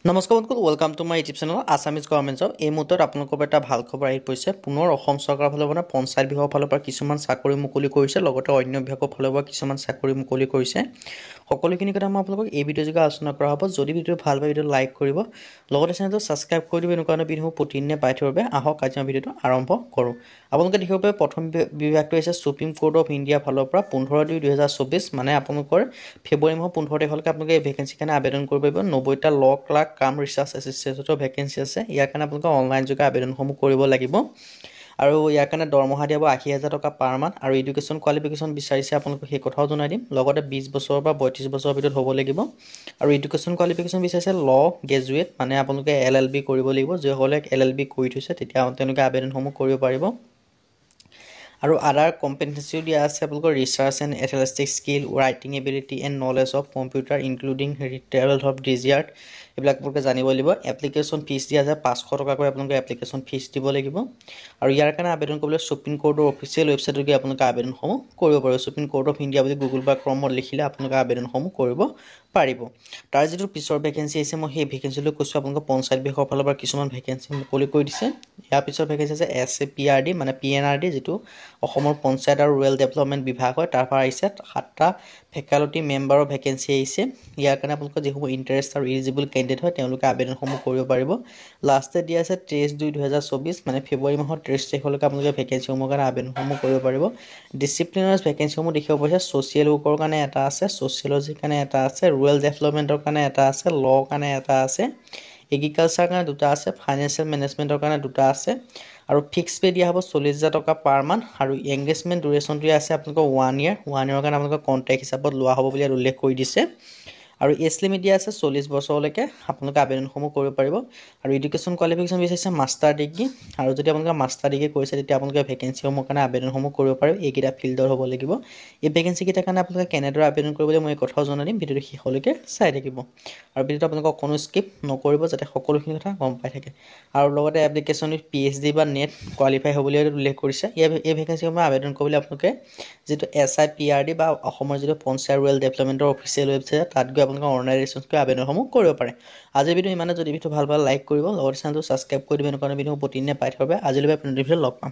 নমস্কাৰ বন্ধুসকল, welcome to my YouTube channel Assamese government job. এই মুহূৰ্তত আপোনালোকৰ বাবে এটা ভাল খবৰ আহি পৰিছে। পুনৰ অসম চৰকাৰৰ ফালৰ পৰা পঞ্চায়ত বিভাগৰ ফালৰ পৰা কিছুমান চাকৰি মুকলি কৰিছে, লগতে অন্য বিভাগৰ ফালৰ পৰা কিছুমান চাকৰি মুকলি কৰিছে। সকলোখিনি কথা মই আপোনালোকক এই ভিডিঅ' যোগে আলোচনা কৰা হ'ব। যদি ভিডিঅ' ভাল পায় ভিডিঅ'টো লাইক কৰিব, লগতে চেনেলটো ছাবস্ক্ৰাইব কৰি দিব। এনেকুৱা ভিডিঅ'সমূহ প্ৰতিদিনে পাই থকাৰ বাবে আহক আজি মই ভিডিঅ'টো আৰম্ভ কৰোঁ। আপোনালোকে দেখিব পাৰে প্ৰথম বিভাগটো হৈছে ছুপ্ৰিম কোৰ্ট অফ ইণ্ডিয়াৰ ফালৰ পৰা 15/2/2024, মানে আপোনালোকৰ ফেব্ৰুৱাৰী মাহৰ 15 তাৰিখলৈকে আপোনালোকে এই ভেকেঞ্চিৰ কাৰণে আবেদন কৰিব পাৰিব। 90টা ল ক্লাৰ্ক কাম ৰিচাৰ্চ এছিষ্টেণ্টৰ ভেকেঞ্চি আছে। ইয়াৰ কাৰণে আপোনালোকে অনলাইন যোগে আবেদনসমূহ কৰিব লাগিব আৰু ইয়াৰ কাৰণে দৰমহা দিব 80,000 টকা পাৰ মান্থ আৰু এডুকেশ্যন কোৱালিফিকেশ্যন বিচাৰিছে আপোনালোকক সেই কথাও জনাই দিম। লগতে 20 বছৰৰ পৰা 32 বছৰৰ ভিতৰত হ'ব লাগিব আৰু এডুকেশ্যন কোৱালিফিকেশ্যন বিচাৰিছে ল গ্ৰেজুৱেট, মানে আপোনালোকে LLB কৰিব লাগিব। যিসকলে LLB কৰি থৈছে তেতিয়া তেওঁলোকে আবেদনসমূহ কৰিব পাৰিব। আৰু আদাৰ কম্পিটেঞ্চিও দিয়া আছে আপোনালোকৰ research and athletic skill, writing ability and knowledge of computer including retail of ডিজিয়াৰ্ট, এইবিলাক আপোনালোকে জানিব লাগিব। এপ্লিকেশ্যন ফিজ দিয়া আছে 500 টকাকৈ আপোনালোকে এপ্লিকেশ্যন ফিজ দিব লাগিব আৰু ইয়াৰ কাৰণে আবেদন কৰিবলৈ ছুপ্ৰিম কোৰ্টৰ অফিচিয়েল ৱেবছাইটত গৈ আপোনালোকে আবেদনসমূহ কৰিব পাৰিব। ছুপ্ৰিম কোৰ্ট অফ ইণ্ডিয়া বুলি গুগল বা ক্ৰমত লিখিলে আপোনালোকে আবেদনসমূহ কৰিব পাৰিব। তাৰ যিটো পিছৰ ভেকেঞ্চি আহিছে, মই সেই ভেকেঞ্চিলৈ কৈছোঁ আপোনালোকৰ পঞ্চায়ত বিভাগৰ ফালৰ পৰা কিছুমান ভেকেঞ্চি মুকলি কৰি দিছে। ইয়াৰ পিছৰ ভেকেঞ্চি আছে SAPRD, মানে PNRD, যিটো অসমৰ পঞ্চায়ত আৰু ৰুৰেল ডেভেলপমেণ্ট বিভাগ হয়। তাৰ পৰা আহিছে 7টা ফেকাল্টি মেম্বাৰৰ ভেকেঞ্চি আহিছে। ইয়াৰ কাৰণে আপোনালোকৰ যিসমূহ ইণ্টাৰেষ্ট আৰু ইলিজিবল কেণ্ডিডেট হয় তেওঁলোকে আবেদনসমূহ কৰিব পাৰিব। লাষ্ট ডেট দিয়া আছে 23/2/2024, মানে ফেব্ৰুৱাৰী মাহৰ 23 তাৰিখলৈকে আপোনালোকে ভেকেঞ্চিসমূহৰ কাৰণে আবেদনসমূহ কৰিব পাৰিব। ডিচিপ্লিনাৰ ভেকেঞ্চিসমূহ দেখিব পাৰিছে। ছ'চিয়েল ৱৰ্কৰ কাৰণে এটা আছে, ছ'চিয়লজিৰ কাৰণে এটা আছে, ৰুৰেল ডেভেলপমেণ্টৰ কাৰণে এটা আছে, ল' কাৰণে এটা আছে, এগ্ৰিকালচাৰ কাৰণে দুটা আছে, ফাইনেন্সিয়েল মেনেজমেণ্টৰ কাৰণে দুটা আছে আৰু ফিক্স পে' দিয়া হ'ব 40,000 টকা পাৰ মান্থ আৰু এংগেজমেণ্ট ডিউৰেশ্যনটো আছে আপোনালোকৰ 1 year। 1 year কাৰণে আপোনালোকৰ কণ্ট্ৰেক্ট হিচাপত লোৱা হ'ব বুলি উল্লেখ কৰি দিছে আৰু এজ লিমিট দিয়া আছে 40 বছৰলৈকে আপোনালোকে আবেদনসমূহ কৰিব পাৰিব। আৰু এডুকেশ্যন কোৱালিফিকেশ্যন বিচাৰিছে মাষ্টাৰ ডিগ্ৰী, আৰু যদি আপোনালোকে মাষ্টাৰ ডিগ্ৰী কৰিছে তেতিয়া আপোনালোকে ভেকেঞ্চিসমূহৰ কাৰণে আবেদনসমূহ কৰিব পাৰিব। এইকেইটা ফিল্ডৰ হ'ব লাগিব। এই ভেকেঞ্চিকেইটাৰ কাৰণে আপোনালোকে কেনেদৰে আবেদন কৰিবলৈ মই এই কথাও জনাই দিম। ভিডিঅ'টো শেষলৈকে চাই থাকিব আৰু ভিডিঅ'টো আপোনালোকক কোনো স্কিপ নকৰিব যাতে সকলোখিনি কথা গম পাই থাকে। আৰু লগতে এপ্লিকেশ্যন উইথ PhD বা নেট কোৱালিফাই হ'ব বুলি উল্লেখ কৰিছে। এই ভেকেঞ্চিসমূহ আবেদন কৰিবলৈ আপোনালোকে যিটো SIPRD বা অসমৰ যিটো পঞ্চায়ত ৰুৰেল ডেভেলপমেণ্টৰ অফিচিয়েল ৱেবছাইট, তাত গৈ আপোনালোকে অনলাইন আবেদনসমূহ কৰিব পাৰে। আজিৰ ভিডিঅ' ইমানে। যদি ভিডিঅ'টো ভাল লাইক কৰিব, লগতে চেনেলটো ছাবস্ক্ৰাইব কৰি দিব। এনেকুৱা ভিডিঅ' প্ৰতিদিনে পাই থাকিব। আজিলৈ ভিডিঅ'ত লগ পাম।